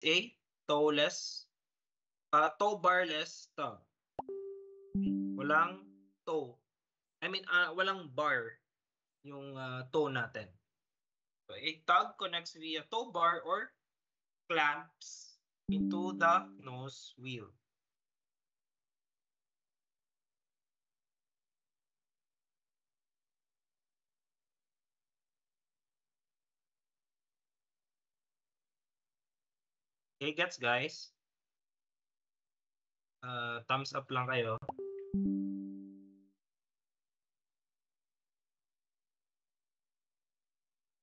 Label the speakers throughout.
Speaker 1: a tow barless tug. Walang tow. Walang bar yung tow natin. So, a tug connects via tow bar or clamps into the nose wheel. Okay, gets guys? Thumbs up lang kayo.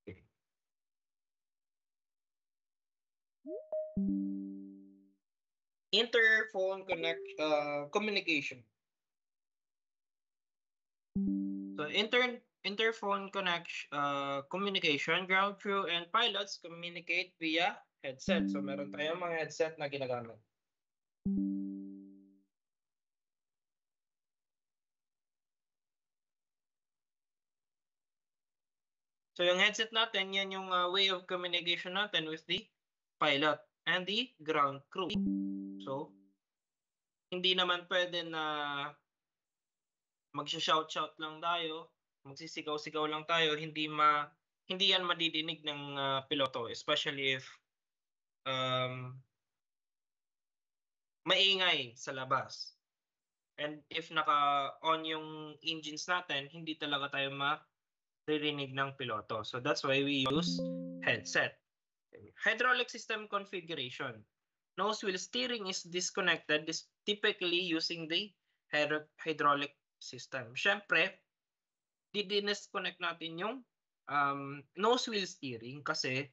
Speaker 1: Okay. Interphone communication. So interphone communication, ground crew and pilots communicate via headset. So meron tayong mga headset na ginagamit. So yung headset natin, yan yung way of communication natin with the pilot and the ground crew. So hindi naman pwede na magsha-shout-shout lang tayo, magsisigaw-sigaw lang tayo, hindi yan madidinig ng piloto, especially if maingay sa labas. And if naka-on yung engines natin, hindi talaga tayo maririnig ng piloto. So that's why we use headset. Hydraulic system configuration. Nose wheel steering is disconnected, typically using the hydraulic system. Siyempre, di-disconnect natin yung nose wheel steering kasi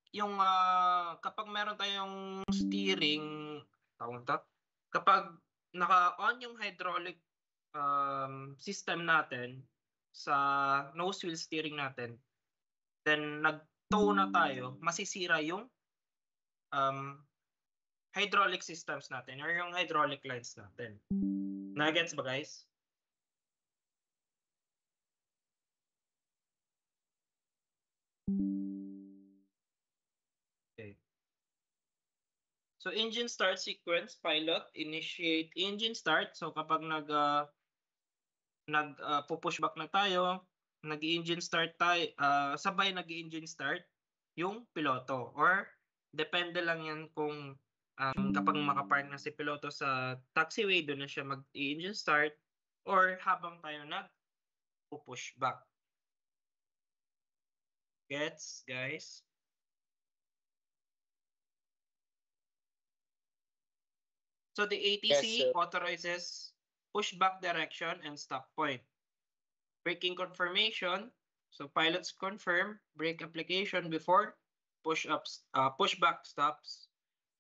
Speaker 1: yung kapag meron tayong steering, kapag naka-on yung hydraulic system natin sa nose wheel steering natin, then nag-tow na tayo, masisira yung hydraulic systems natin or yung hydraulic lines natin. Nagets ba guys? Okay. So engine start sequence, pilot, initiate engine start. So kapag push back na tayo, nag-engine start tayo, sabay nag-engine start yung piloto, or depende lang yan kung kapag makapark na si piloto sa taxiway, doon na siya mag-engine start, or habang tayo nag-push back. Gets, guys? So the ATC authorizes pushback direction and stop point. Braking confirmation. So pilots confirm brake application before pushback stops.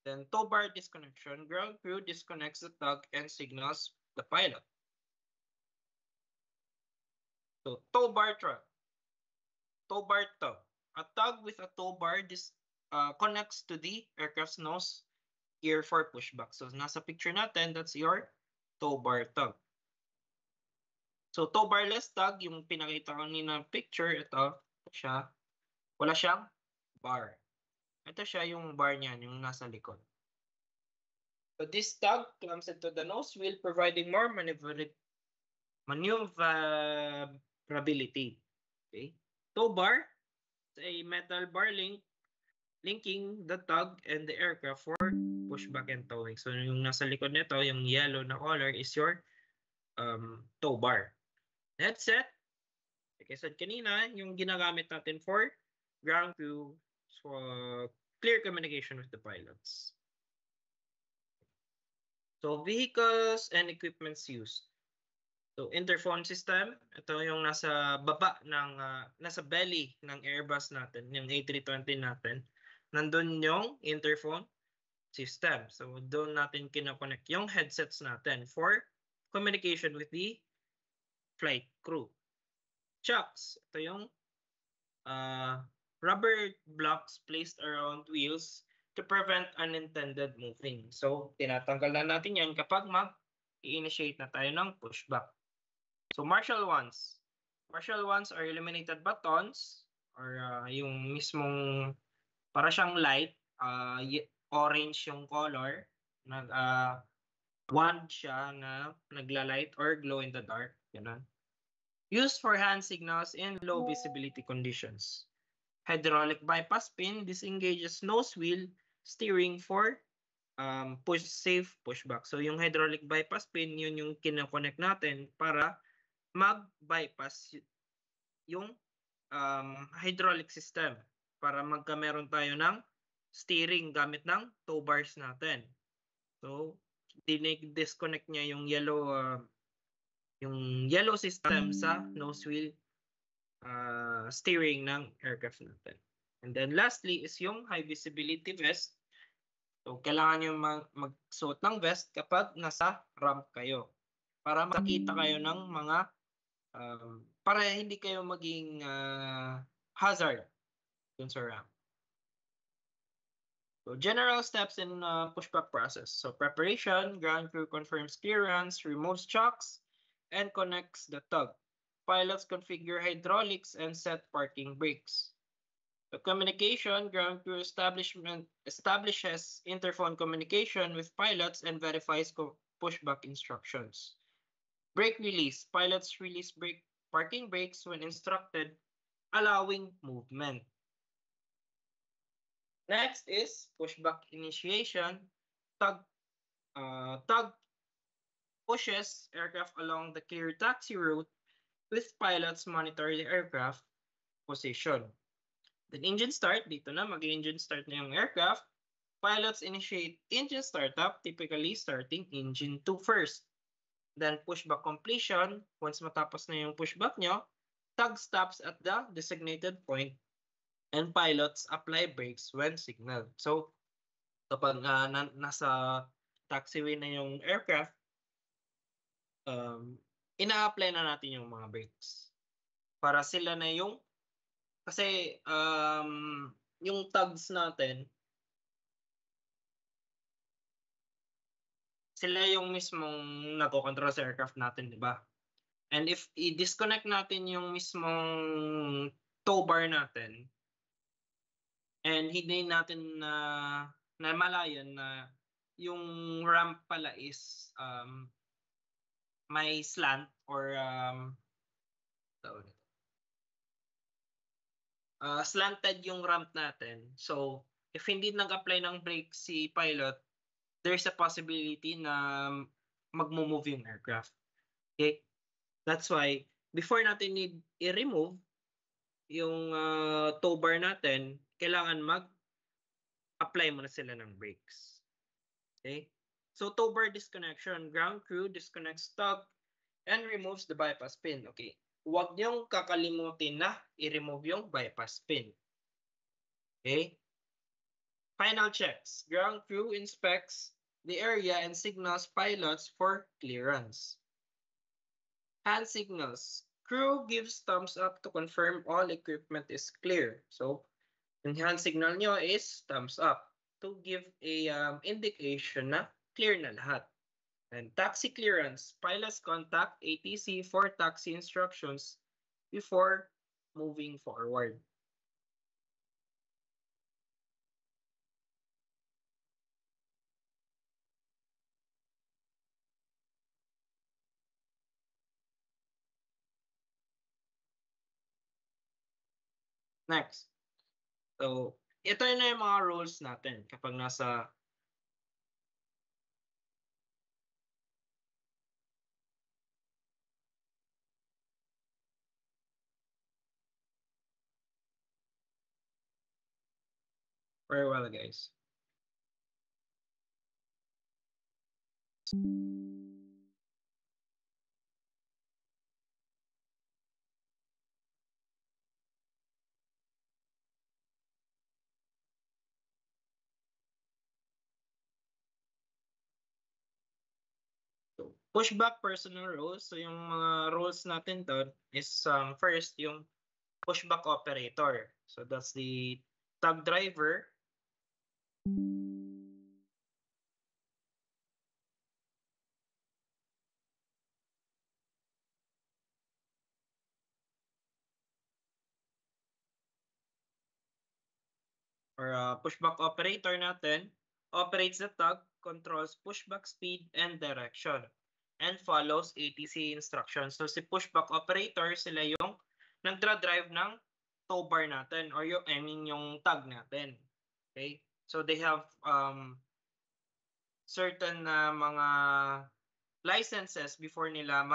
Speaker 1: Then tow bar disconnection. Ground crew disconnects the tug and signals the pilot. So tow bar truck. Tow bar tug. A tug with a tow bar connects to the aircraft's nose gear for pushback. So nasa picture natin, that's your tow bar tug. So tow barless tug, yung pinakita ko kanina picture, ito siya. Wala siyang bar. Ito siya yung bar niyan, yung nasa likod. So this tug clamps into the nose wheel, providing more maneuverability. Okay. Tow bar is a metal bar linking the tug and the aircraft for pushback and towing. So yung nasa likod nito, yung yellow na color is your tow bar. Headset, like I said kanina, yung ginagamit natin for ground crew for clear communication with the pilots. So vehicles and equipments used. So interphone system, ito yung nasa baba ng nasa belly ng Airbus natin, yung A320 natin. Nandun yung interphone system. So doon natin kinoconnect yung headsets natin for communication with the flight crew. Chocks, ito yung rubber blocks placed around wheels to prevent unintended moving. So tinatanggal na natin yan kapag mag-i-initiate na tayo ng pushback. So martial wands. Martial wands are illuminated batons or yung mismong para siyang light, orange yung color, wand siya na nagla-light or glow in the dark, ganun. Used for hand signals in low visibility conditions. Hydraulic bypass pin disengages nose wheel steering for safe pushback. So yung hydraulic bypass pin, yun yung kinoconnect natin para mag-bypass yung hydraulic system para meron tayo ng steering gamit ng tow bars natin. So, disconnect niya yung yellow system sa nose wheel steering ng aircraft natin. And then lastly is yung high visibility vest. So, kailangan nyo magsuot ng vest kapag nasa ramp kayo para makita kayo ng mga para hindi kayo maging hazard dun sa ramp. So, general steps in pushback process. So, preparation, ground crew confirms clearance, removes chocks, and connects the tug. Pilots configure hydraulics and set parking brakes. The communication, ground crew establishes interphone communication with pilots and verifies pushback instructions. Brake release. Pilots release parking brakes when instructed, allowing movement. Next is pushback initiation. Tug pushes aircraft along the clear taxi route with pilots monitor the aircraft position. Then engine start, dito na mag-engine start na yung aircraft. Pilots initiate engine startup, typically starting engine 2 first. Then pushback completion, once matapos na yung pushback nyo, tug stops at the designated point and pilots apply brakes when signaled. So, kapag nasa taxiway na yung aircraft, ina-apply na natin yung mga brakes. Para sila na yung, kasi yung tugs natin, sila yung mismong nagko-control sa aircraft natin, di ba? And if i-disconnect natin yung mismong tow bar natin, and hindi natin na malayan na yung ramp pala is may slant or slanted yung ramp natin. So, if hindi nag-apply ng brake si pilot, there's a possibility na mag-move yung aircraft. Okay? That's why, before natin i-remove yung tow bar natin, kailangan mag-apply muna sila ng brakes. Okay? So, tow bar disconnection. Ground crew disconnects tug and removes the bypass pin. Okay? Huwag niyong kakalimutin na i-remove yung bypass pin. Okay? Final checks. Ground crew inspects the area and signals pilots for clearance. Hand signals. Crew gives thumbs up to confirm all equipment is clear. So, yung hand signal nyo is thumbs up to give a indication na clear na lahat. And taxi clearance. Pilots contact ATC for taxi instructions before moving forward. Next. So, ito na yung mga rules natin kapag nasa very well, guys. So, pushback personal rules. So, yung mga rules natin doon is first, yung pushback operator. So, that's the tug driver. or pushback operator natin operates the tug, controls pushback speed and direction, and follows ATC instructions. So si pushback operator, sila yung nagdra-drive ng tow bar natin or yung tug natin. Okay? So they have certain mga licenses before sila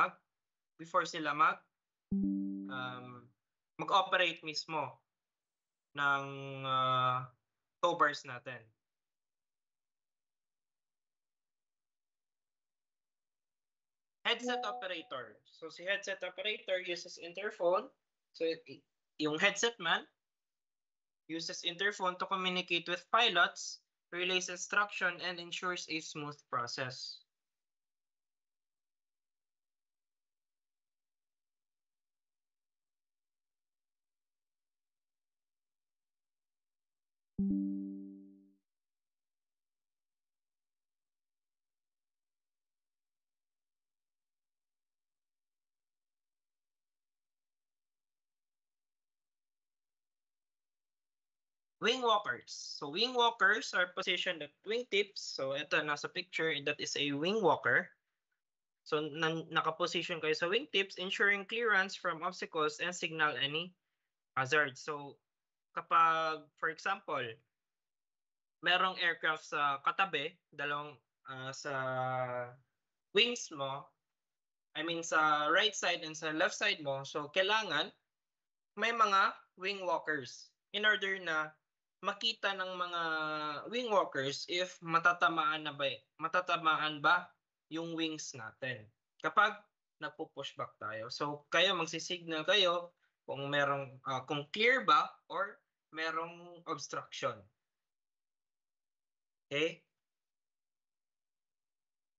Speaker 1: mag-operate mismo ng tow bars natin. Headset operator. So si headset operator uses interphone. So yung headset man uses interphone to communicate with pilots, relays instruction, and ensures a smooth process. Wing walkers. So wing walkers are positioned at wingtips. So ito nasa picture, that is a wing walker. So nakaposition kayo sa wingtips, ensuring clearance from obstacles and signal any hazards. So kapag, for example, merong aircraft sa katabi, sa wings mo, sa right side and sa left side mo, so kailangan may mga wing walkers in order na makita ng mga wing walkers if matatamaan ba yung wings natin kapag nagpo-pushback tayo. So kayo magsisignal kayo kung kung clear ba or merong obstruction. Okay?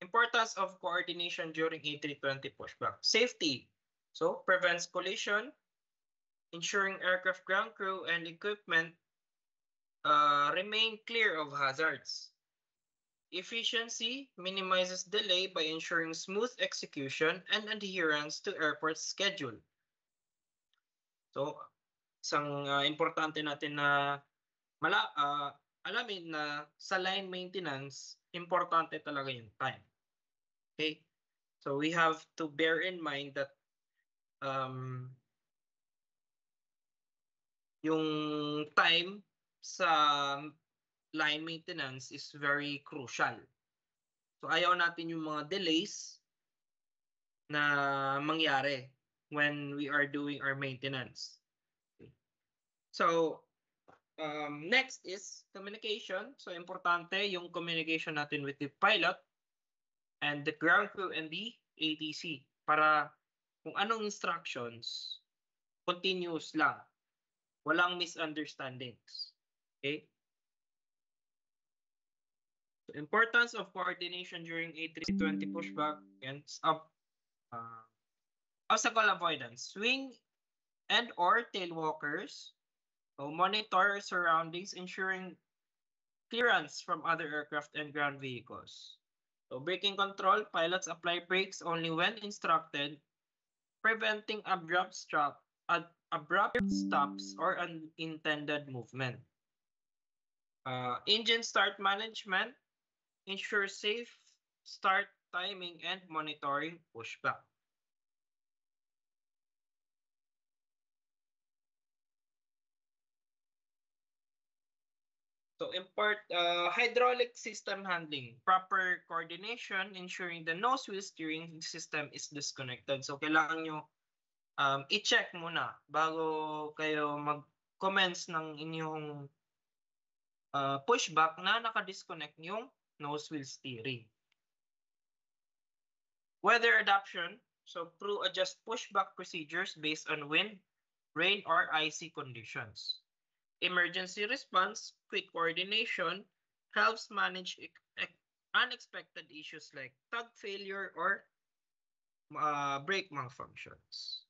Speaker 1: Importance of coordination during A320 pushback. Safety. So prevents collision, ensuring aircraft ground crew and equipment remain clear of hazards. Efficiency minimizes delay by ensuring smooth execution and adherence to airport schedule. So, isang importante natin na alamin na sa line maintenance, importante talaga yung time. Okay? So, we have to bear in mind that yung time sa line maintenance is very crucial. So ayaw natin yung mga delays na mangyari when we are doing our maintenance. Okay. So next is communication. So importante yung communication natin with the pilot and the ground crew and the ATC para kung anong instructions, continuous lang. Walang misunderstandings. Okay? So importance of coordination during A320 pushback and obstacle avoidance. Swing and or tail walkers monitor surroundings, ensuring clearance from other aircraft and ground vehicles. So braking control, pilots apply brakes only when instructed, preventing abrupt stops or unintended movement. Engine start management, ensure safe start timing and monitoring pushback. So hydraulic system handling, proper coordination, ensuring the nose wheel steering system is disconnected. So kailangan nyo i-check muna bago kayo mag-commence ng inyong pushback na naka-disconnect yung nose wheel steering. Weather adaptation, so crew adjust pushback procedures based on wind, rain, or icy conditions. Emergency response, quick coordination, helps manage unexpected issues like tug failure or brake malfunctions.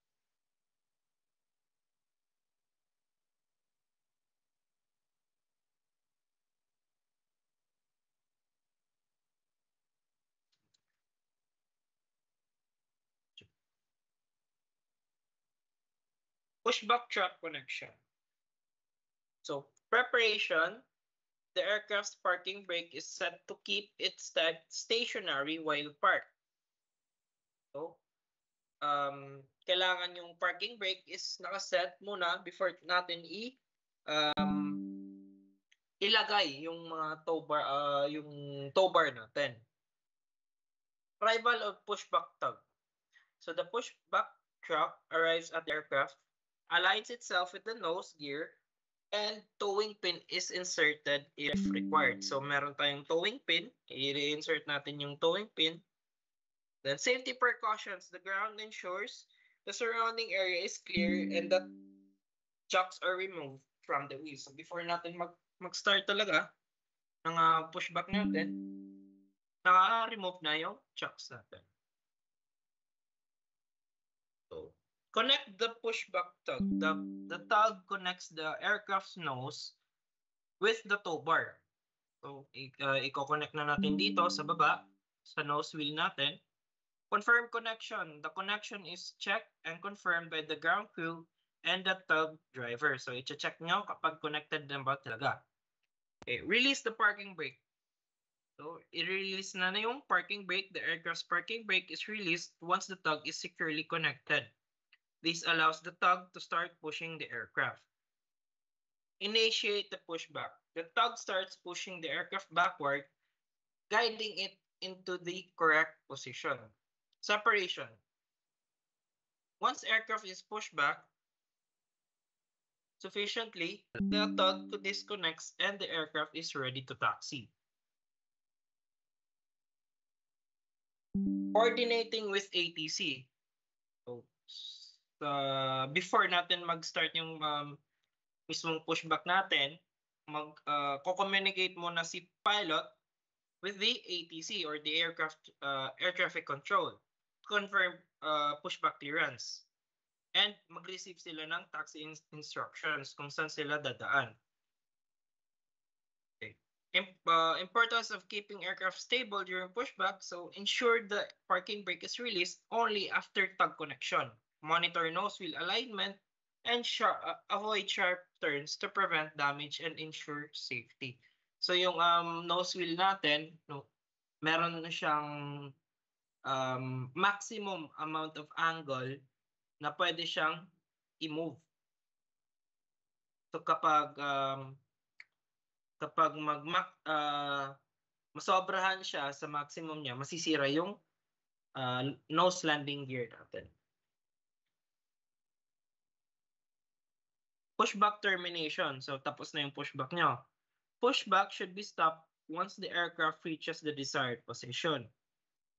Speaker 1: Pushback trap connection. So Preparation. The aircraft's parking brake is set to keep it stationary while parked. So, kailangan yung parking brake is nakaset muna before natin ilagay yung mga yung tow bar natin. Arrival of pushback tug. So the pushback truck arrives at the aircraft, aligns itself with the nose gear, and towing pin is inserted if required. So meron tayong towing pin, i-reinsert natin yung towing pin. Then safety precautions, the ground ensures the surrounding area is clear and that chocks are removed from the wheel. So before natin mag-start talaga ng pushback natin, naka-remove na yung chocks natin. So, connect the pushback tug. The tug connects the aircraft's nose with the tow bar. So, i-connect na natin dito sa baba, sa nose wheel natin. Confirm connection. The connection is checked and confirmed by the ground crew and the tug driver. So, i-check nyo kapag connected na ba talaga. Okay, release the parking brake. So, i-release na yung parking brake. The aircraft's parking brake is released once the tug is securely connected. This allows the tug to start pushing the aircraft. Initiate the pushback. The tug starts pushing the aircraft backward, guiding it into the correct position. Separation. Once aircraft is pushed back sufficiently, the tug disconnects and the aircraft is ready to taxi. Coordinating with ATC. So, before natin mag-start yung mismong pushback natin, co-communicate muna si pilot with the ATC or the air traffic control to confirm pushback clearance. And mag-receive sila ng taxi instructions kung saan sila dadaan. Okay. Importance of keeping aircraft stable during pushback. So ensure the parking brake is released only after tug connection. Monitor nose wheel alignment and avoid sharp turns to prevent damage and ensure safety. So yung nose wheel natin, meron na siyang maximum amount of angle na pwede siyang i-move. So kapag masobrahan siya sa maximum niya, masisira yung nose landing gear natin. Pushback termination. So tapos na yung pushback nyo. Pushback should be stopped once the aircraft reaches the desired position.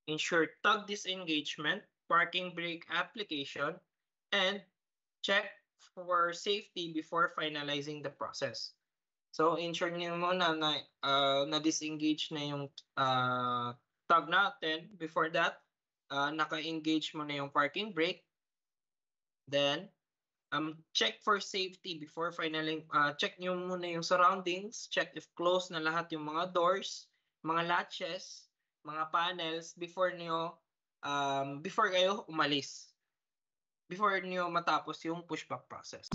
Speaker 1: Ensure tug disengagement, parking brake application, and check for safety before finalizing the process. So ensure niyo muna na disengage na yung tug natin. Before that, naka-engage mo na yung parking brake. Then check for safety before check niyo muna yung surroundings, check if closed na lahat yung mga doors, mga latches, mga panels before kayo umalis. Before niyo matapos yung pushback process.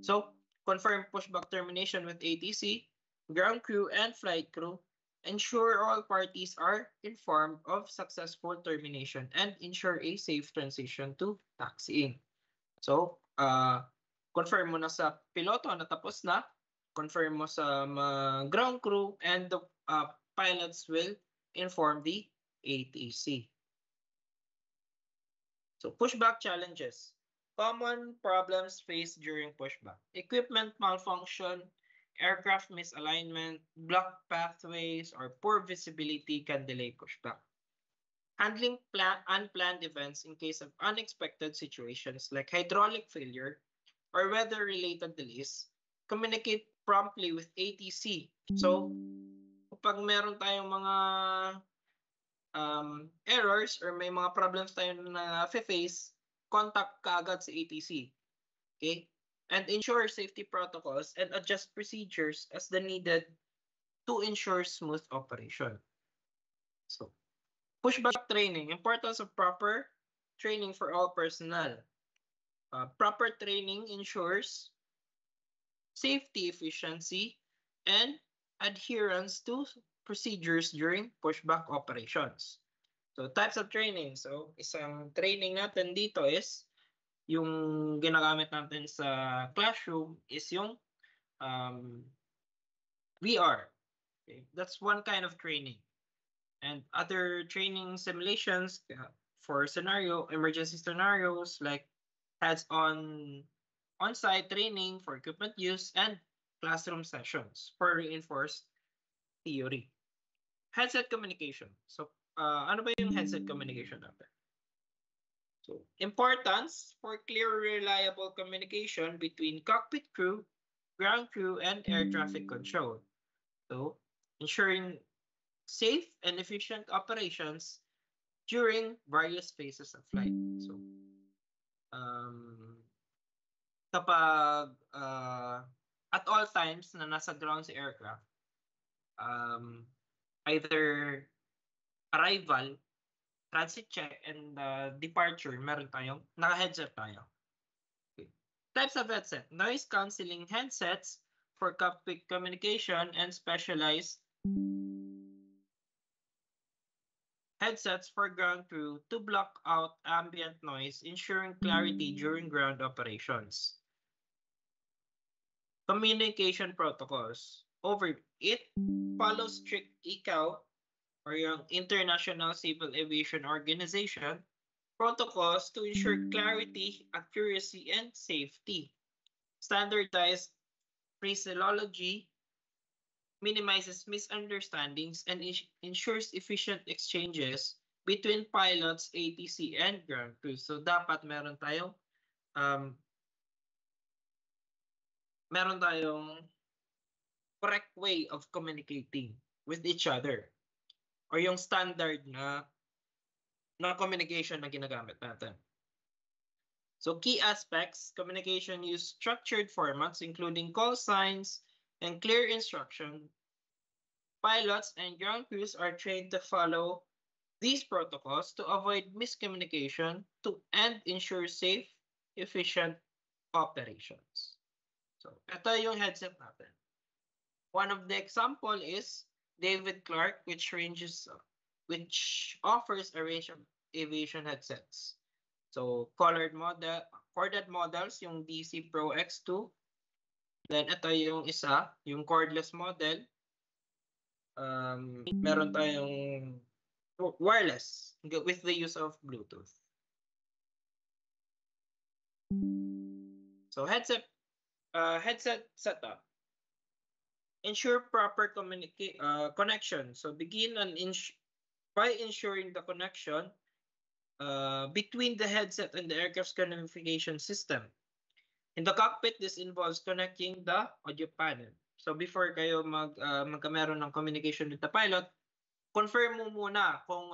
Speaker 1: So, confirm pushback termination with ATC, ground crew, and flight crew. Ensure all parties are informed of successful termination and ensure a safe transition to taxiing. So, confirm mo na sa piloto na tapos na, confirm mo sa ground crew, and the pilots will inform the ATC. So, pushback challenges. Common problems faced during pushback. Equipment malfunction, aircraft misalignment, blocked pathways, or poor visibility can delay pushback. Handling unplanned events in case of unexpected situations like hydraulic failure or weather-related delays. Communicate promptly with ATC. So, kapag meron tayong mga errors or may mga problems tayo na face, contact kaagad sa ATC. Okay? And ensure safety protocols and adjust procedures as the needed to ensure smooth operation. So, pushback training. Importance of proper training for all personnel. Proper training ensures safety, efficiency, and adherence to procedures during pushback operations. So, types of training. So, isang training natin dito is yung ginagamit natin sa classroom is yung VR. Okay? That's one kind of training. And other training simulations for emergency scenarios like hands-on on-site training for equipment use and classroom sessions for reinforced theory. Headset communication. So, ano ba yung headset communication natin? So, importance for clear, reliable communication between cockpit crew, ground crew, and air traffic control. So, ensuring safe and efficient operations during various phases of flight. So, kapag at all times na nasa ground si aircraft, either arrival, transit check, and departure, meron tayong naka-headset tayo. Okay. Types of headset. Noise cancelling headsets for cockpit communication and specialized headsets for ground crew to block out ambient noise, ensuring clarity during ground operations. Communication protocols. It follows strict ICAO or yung International Civil Aviation Organization protocols to ensure clarity, accuracy, and safety. Standardized phraseology minimizes misunderstandings and ensures efficient exchanges between pilots, ATC, and ground crew. So dapat meron tayong correct way of communicating with each other or yung standard na communication na ginagamit natin. So key aspects, communication use structured formats including call signs and clear instruction. Pilots and ground crews are trained to follow these protocols to avoid miscommunication and ensure safe, efficient operations. So, ito yung headset natin. One of the example is David Clark, which offers a range of aviation headsets. So, corded models, yung DC Pro X2. Then, ito yung isa, yung cordless model. Meron tayong wireless with the use of Bluetooth. So, headset setup. Ensure proper connection. So, begin by ensuring the connection between the headset and the aircraft's communication system. In the cockpit, this involves connecting the audio panel. So before kayo magkameron ng communication with the pilot, confirm mo muna kung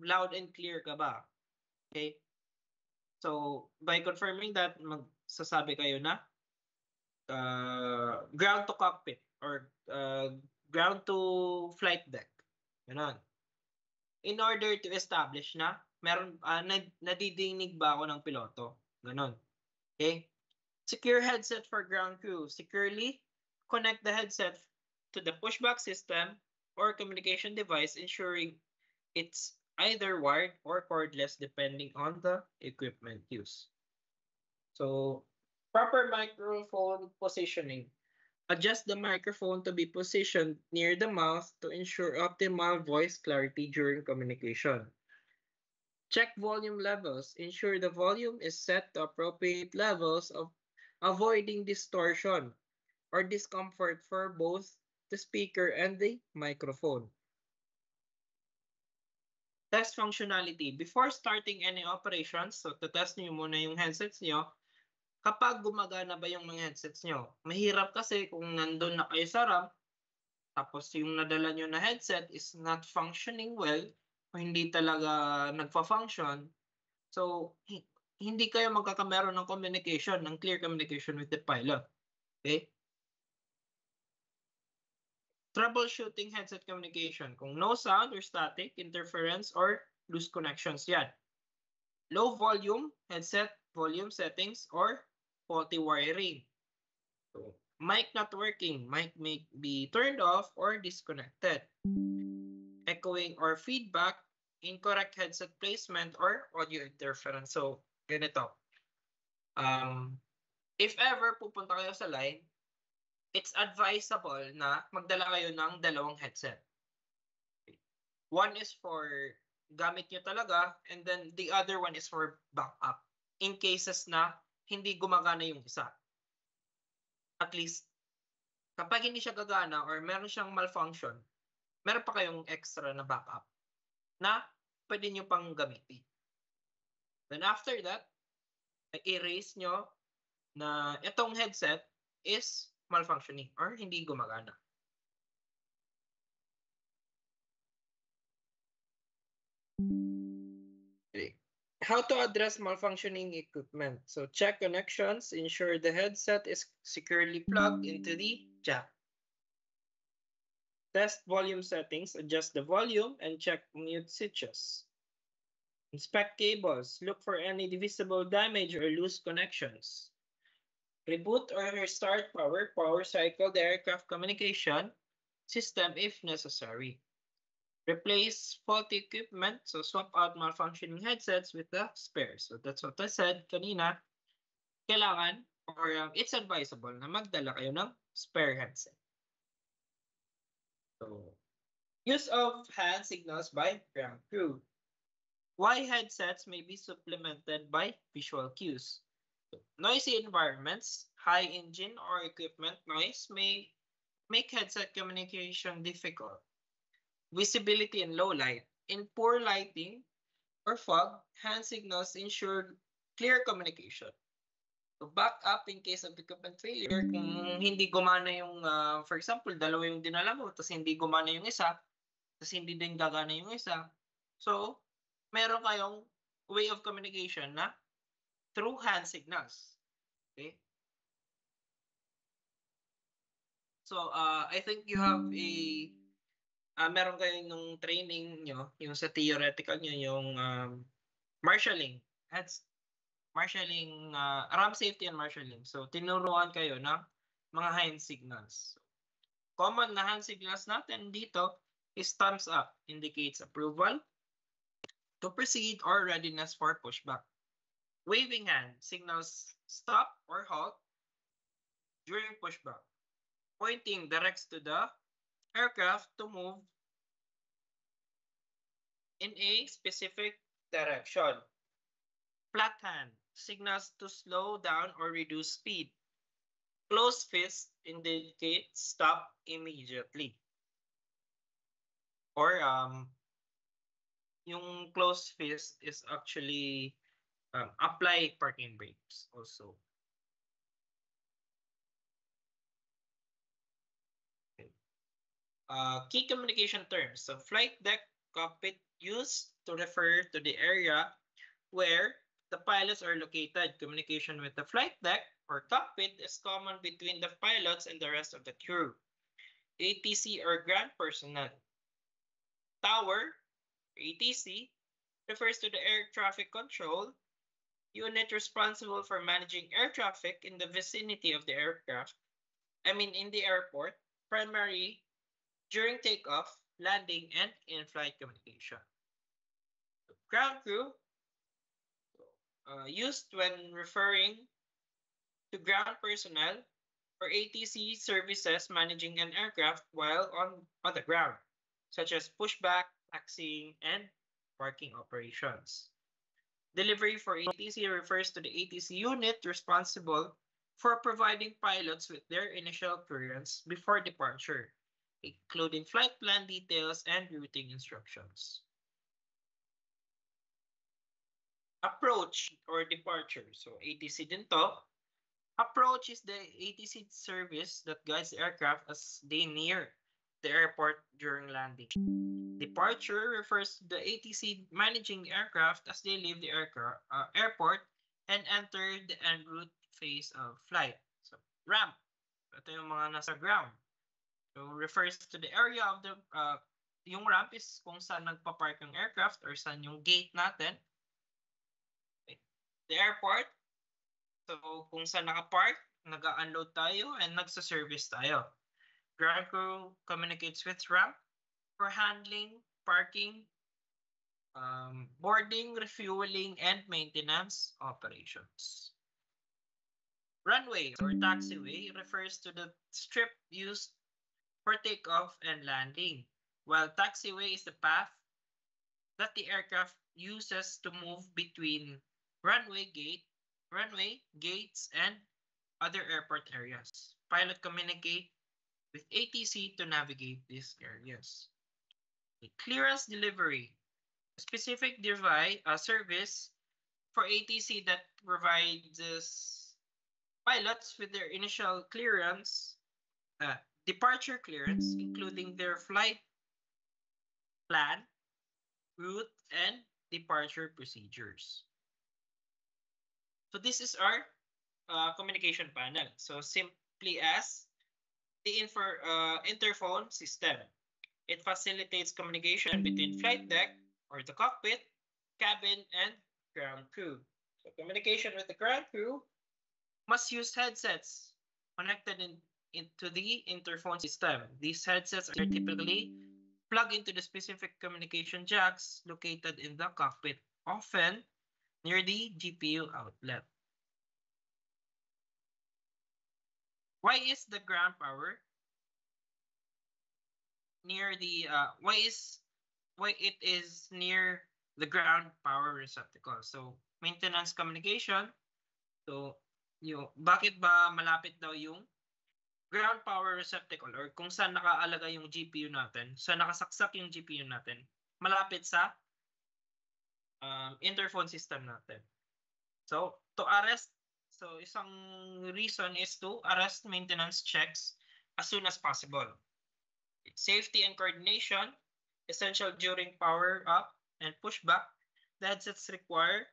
Speaker 1: loud and clear ka ba. Okay? So by confirming that, magsasabi kayo na ground to cockpit or ground to flight deck. Ganon. In order to establish na nadidinig ba ako ng piloto? Ganon. Okay? Secure headset for ground crew. Securely connect the headset to the pushback system or communication device, ensuring it's either wired or cordless depending on the equipment used. So, proper microphone positioning. Adjust the microphone to be positioned near the mouth to ensure optimal voice clarity during communication. Check volume levels. Ensure the volume is set to appropriate levels of avoiding distortion or discomfort for both the speaker and the microphone. Test functionality. Before starting any operations, so test nyo muna yung headsets nyo. Kapag gumagana ba yung mga headsets nyo? Mahirap kasi kung nandun na kayo sa ramp, tapos yung nadala nyo na headset is not functioning well, o hindi talaga nagfa-function, so hindi kayo magkakameron ng communication, ng clear communication with the pilot. Okay? Troubleshooting headset communication. Kung no sound or static, interference, or loose connections, yan. Low volume, headset volume settings, or faulty wiring. So, Mic not working. Mic may be turned off or disconnected. Echoing or feedback, incorrect headset placement, or audio interference. So, ganito. If ever pupunta kayo sa line, it's advisable na magdala kayo ng dalawang headset. One is for gamit nyo talaga, and then the other one is for backup. In cases na hindi gumagana yung isa. At least, kapag hindi siya gagana or meron siyang malfunction, meron pa kayong extra na backup na pwede nyo pang gamitin. Then after that, i-erase nyo na itong headset is malfunctioning or hindi gumagana. Okay. How to address malfunctioning equipment. So check connections, ensure the headset is securely plugged into the jack. Test volume settings, adjust the volume, and check mute switches. Inspect cables, look for any visible damage or loose connections. Reboot or restart power cycle the aircraft communication system if necessary. Replace faulty equipment, so swap out malfunctioning headsets with the spares. So that's what I said kanina. Kailangan or it's advisable na magdala kayo ng spare headset. So, use of hand signals by ground crew. Why headsets may be supplemented by visual cues. So, noisy environments, high engine or equipment noise may make headset communication difficult. Visibility in low light. In poor lighting or fog, hand signals ensure clear communication. So back up in case of equipment failure, kung hindi gumana yung, for example, dalawa yung dinala mo, tapos hindi gumana yung isa, tapos hindi din gagana yung isa. So, meron kayong way of communication na through hand signals. Okay? So, I think you have meron kayo nung training nyo, yung sa theoretical nyo, yung marshalling. That's marshalling, ramp safety and marshalling. So, tinuruan kayo ng mga hand signals. Common na hand signals natin dito is thumbs up, indicates approval to proceed or readiness for pushback. Waving hand signals stop or halt during pushback. Pointing directs to the aircraft to move in a specific direction. Flat hand signals to slow down or reduce speed. Closed fist indicates stop immediately. Or yung closed fist is actually apply parking brakes also. Okay. Key communication terms. So flight deck cockpit used to refer to the area where the pilots are located. Communication with the flight deck or cockpit is common between the pilots and the rest of the crew. ATC or ground personnel. Tower, ATC, refers to the air traffic control unit responsible for managing air traffic in the vicinity of the aircraft. In the airport, primarily during takeoff, landing, and in-flight communication. Ground crew, used when referring to ground personnel or ATC services managing an aircraft while on the ground, such as pushback, taxiing, and parking operations. Delivery for ATC refers to the ATC unit responsible for providing pilots with their initial clearance before departure, including flight plan details and routing instructions. Approach or departure. So ATC din to. Approach is the ATC service that guides the aircraft as they near the airport during landing. Departure refers to the ATC managing the aircraft as they leave the airport and enter the en route phase of flight. So ramp, ito yung mga nasa ground. So refers to the area of the, yung ramp is kung saan nagpa-park yung aircraft or saan yung gate natin. Okay. The airport, so kung saan nakapark nag-unload tayo, and nagsa-service tayo. Ground crew communicates with ramp for handling, parking, boarding, refueling, and maintenance operations. Runway or taxiway refers to the strip used for takeoff and landing, while taxiway is the path that the aircraft uses to move between runway gates, and other airport areas. Pilot communicate with ATC to navigate these areas. Clearance delivery, specific device service for ATC that provides pilots with their initial clearance, departure clearance, including their flight plan, route, and departure procedures. So this is our communication panel. So simply as the interphone system. It facilitates communication between flight deck or the cockpit, cabin, and ground crew. So communication with the ground crew must use headsets connected into the interphone system. These headsets are typically plugged into the specific communication jacks located in the cockpit, often near the GPU outlet. Why is the ground power near the why it is near the ground power receptacle? So maintenance communication. So bakit ba malapit daw yung ground power receptacle or kung saan nakaalaga yung GPU natin, saan nakasaksak yung GPU natin, malapit sa interphone system natin. So to arrest, so isang reason is to arrest maintenance checks as soon as possible. Safety and coordination, essential during power up and pushback. The headsets require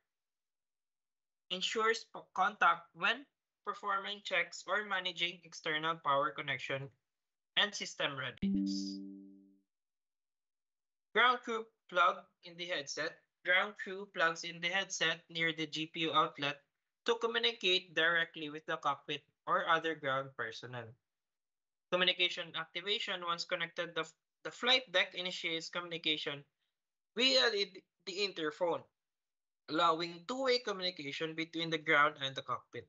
Speaker 1: ensures contact when performing checks or managing external power connection and system readiness. Ground crew plug in the headset. Ground crew plugs in the headset near the GPU outlet to communicate directly with the cockpit or other ground personnel. Communication activation, once connected, the flight deck initiates communication via the interphone, allowing two-way communication between the ground and the cockpit.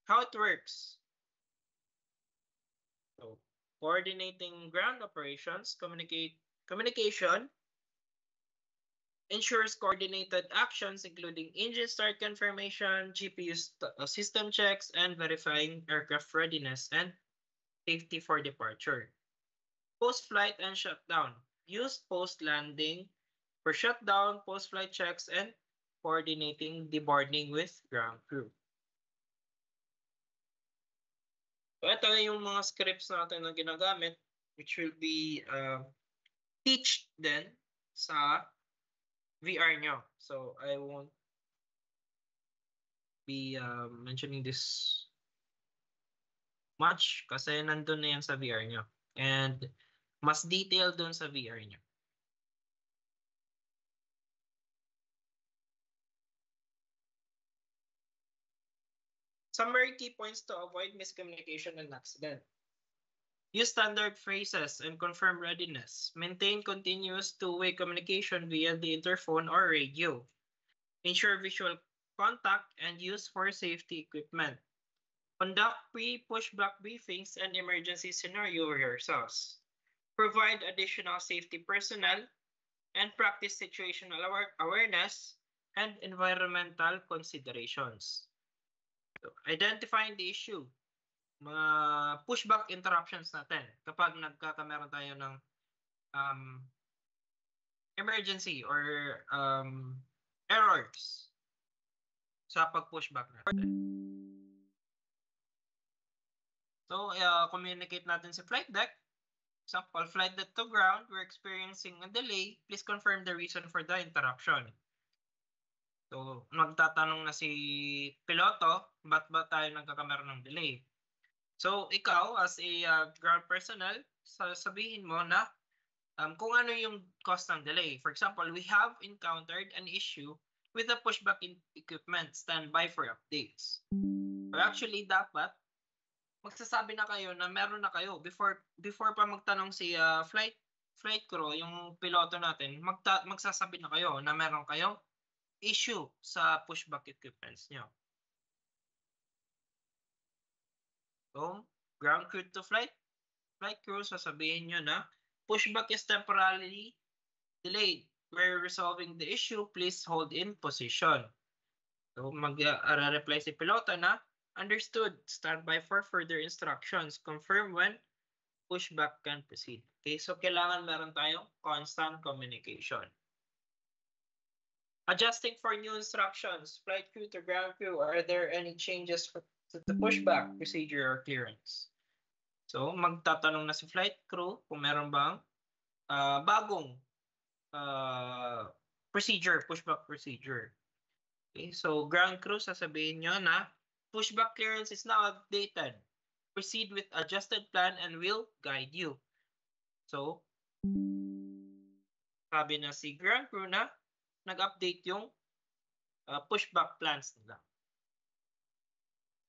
Speaker 1: How it works. So, coordinating ground operations, communication ensures coordinated actions including engine start confirmation, GPU system checks, and verifying aircraft readiness and safety for departure. Post-flight and shutdown. Used post-landing for shutdown, post-flight checks, and coordinating deboarding with ground crew. So ito yung mga scripts natin na ginagamit which will be teach then sa VR nyo. So I won't be mentioning this much kasi nandun na yan sa VR nyo. And mas detailed dun sa VR nyo. Summary key points to avoid miscommunication and accident. Use standard phrases and confirm readiness. Maintain continuous two-way communication via the interphone or radio. Ensure visual contact and use for safety equipment. Conduct pre-pushback briefings and emergency scenario rehearsals. Provide additional safety personnel and practice situational awareness and environmental considerations. So, identifying the issue. Mga pushback interruptions natin kapag nagkakameron tayo ng emergency or errors sa pag-pushback natin. So, communicate natin sa flight deck. Example, flight deck to ground, we're experiencing a delay. Please confirm the reason for the interruption. So, magtatanong na si piloto, ba't ba tayo nagkakameron ng delay? So, ikaw as a ground personnel, sabihin mo na kung ano yung cause ng delay. For example, we have encountered an issue with the pushback equipment. Stand by for updates. Or actually, dapat magsasabi na kayo na meron na kayo before pa magtanong si flight crew, yung piloto natin, magsasabi na kayo na meron kayong issue sa pushback equipments nyo. So, ground crew to flight crew, sasabihin nyo na pushback is temporarily delayed. We're resolving the issue. Please hold in position. So, mag-reply si piloto na, understood. Stand by for further instructions. Confirm when pushback can proceed. Okay, so kailangan meron tayong constant communication. Adjusting for new instructions, flight crew to ground crew, are there any changes to the pushback procedure or clearance? So, magtatanong na si flight crew kung meron bang bagong procedure, pushback procedure. Okay, so ground crew, sasabihin nyo na pushback clearance is now updated. Proceed with adjusted plan and will guide you. So, sabi na si ground crew na nag-update yung pushback plans nila.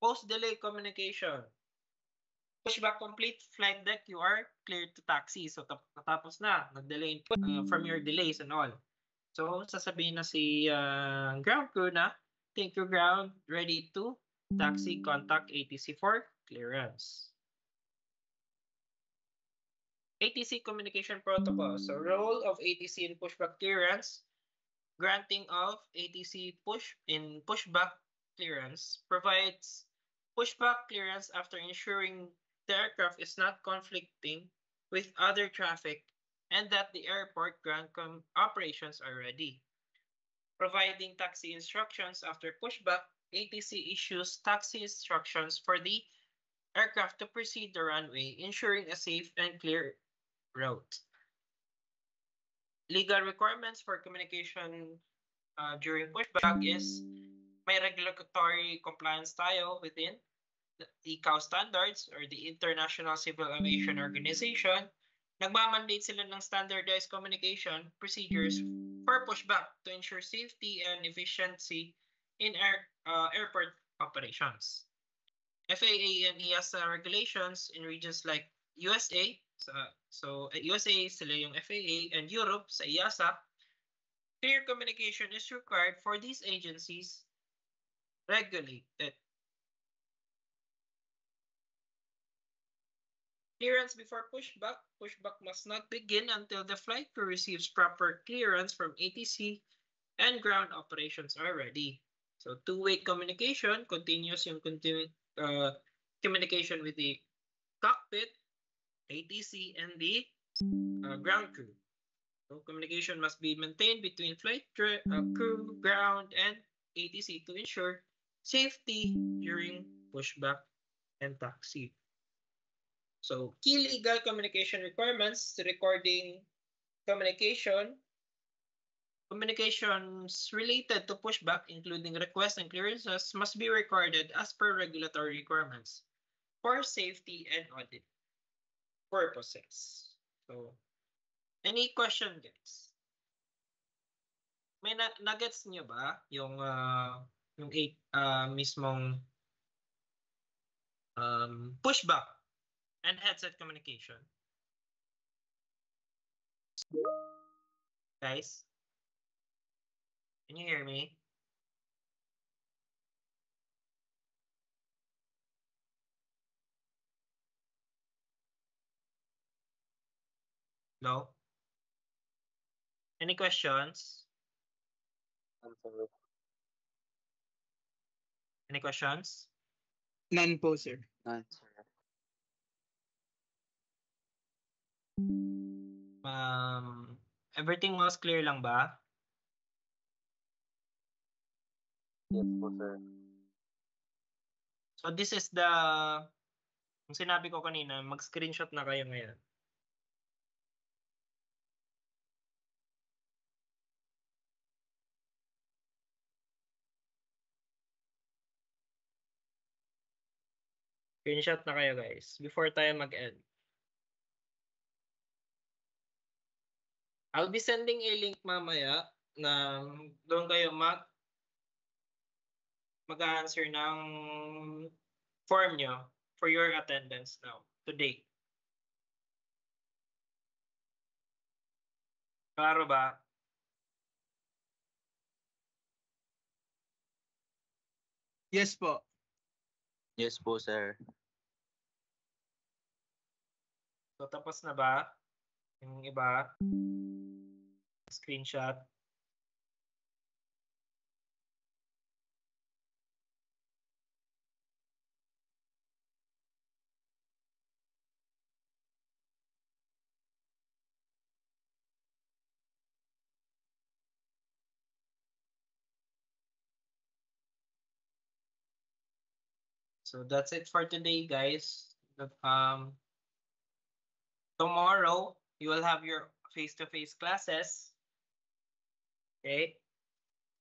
Speaker 1: Post-delay communication. Pushback complete, flight deck, you are cleared to taxi. So, tapos na, nag-delay from your delays and all. So, sasabihin na si ground crew na, thank you ground, ready to taxi, contact ATC for clearance. ATC communication protocol. So, role of ATC in pushback clearance, granting of ATC pushback clearance provides pushback clearance after ensuring the aircraft is not conflicting with other traffic and that the airport ground operations are ready. Providing taxi instructions after pushback, ATC issues taxi instructions for the aircraft to proceed the runway, ensuring a safe and clear route. Legal requirements for communication during pushback is may regulatory compliance tayo within the ICAO standards or the International Civil Aviation Organization. Nagmamandate sila ng standardized communication procedures for pushback to ensure safety and efficiency in airport operations. FAA and EASA regulations in regions like USA, so USA sila yung FAA, and Europe sa EASA, clear communication is required for these agencies regulated. Clearance before pushback. Pushback must not begin until the flight crew receives proper clearance from ATC and ground operations are ready. So two-way communication, continuous yung communication with the cockpit, ATC, and the ground crew. So communication must be maintained between flight crew, ground, and ATC to ensure safety during pushback and taxi. So key legal communication requirements, recording communications related to pushback, including requests and clearances, must be recorded as per regulatory requirements for safety and audit purposes. So, any question, guys? May nuggets nyo ba yung mismong pushback and headset communication? Guys, can you hear me? No? Any questions? Any questions?
Speaker 2: None po, sir.
Speaker 3: None, sir.
Speaker 1: Everything was clear lang ba?
Speaker 3: Yes po, sir.
Speaker 1: So this is yung sinabi ko kanina, mag-screenshot na kayo ngayon. Screenshot na kayo, guys, before tayo mag-end. I'll be sending a link mamaya na doon kayo mag-a-answer ng form nyo for your attendance now, today. Klaro ba?
Speaker 2: Yes po.
Speaker 3: Yes po, sir.
Speaker 1: So, tapos na ba? Yung iba? Screenshot. So that's it for today, guys. Tomorrow, you will have your face-to-face classes. Okay?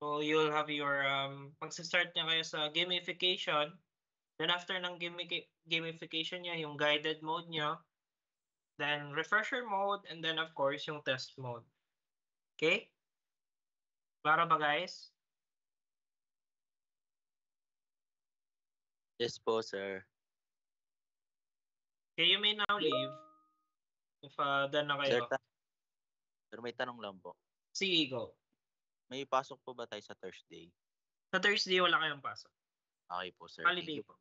Speaker 1: So you'll have your, magsa-start na kayo sa gamification. Then after ng gamification niya, yung guided mode niya, then refresher mode, and then of course, yung test mode. Okay? Klaro ba, guys?
Speaker 3: Yes po, sir.
Speaker 1: Okay, you may now leave. If done na
Speaker 3: Sir,
Speaker 1: kayo.
Speaker 3: sir, may tanong lang po.
Speaker 1: Sige, go.
Speaker 3: May pasok po ba tayo sa Thursday?
Speaker 1: Sa Thursday, wala kayong pasok.
Speaker 3: Okay po, sir.
Speaker 1: Holiday po.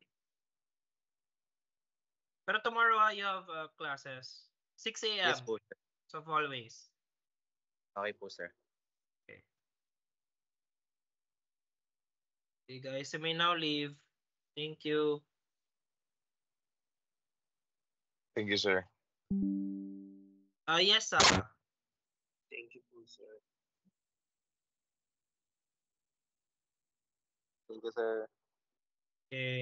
Speaker 1: Pero tomorrow, you have classes. 6 a.m.
Speaker 3: Yes po, sir.
Speaker 1: So always.
Speaker 3: Okay po, sir.
Speaker 1: Okay, guys, you may now leave. Thank you.
Speaker 4: Thank you, sir.
Speaker 1: Yes,
Speaker 2: Thank you po, sir.
Speaker 3: Thank you, sir.
Speaker 1: Okay.